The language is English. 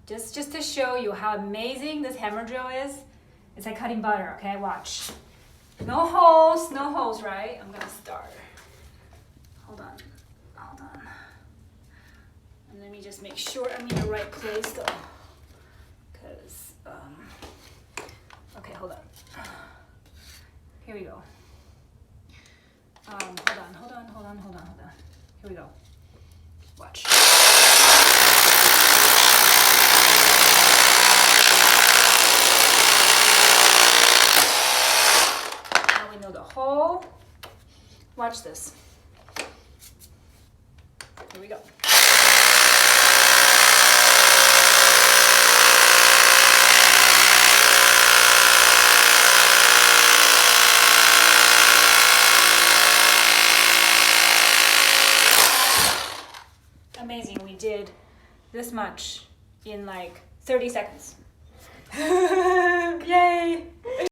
Just to show you how amazing this hammer drill is. It's like cutting butter, okay? Watch. No holes, right? I'm gonna start. Hold on. And let me just make sure I'm in the right place though. Cause, okay, hold on. Here we go. Hold on. Here we go. Watch. Now we know the hole. Watch this. Here we go. Amazing, we did this much in like 30 seconds.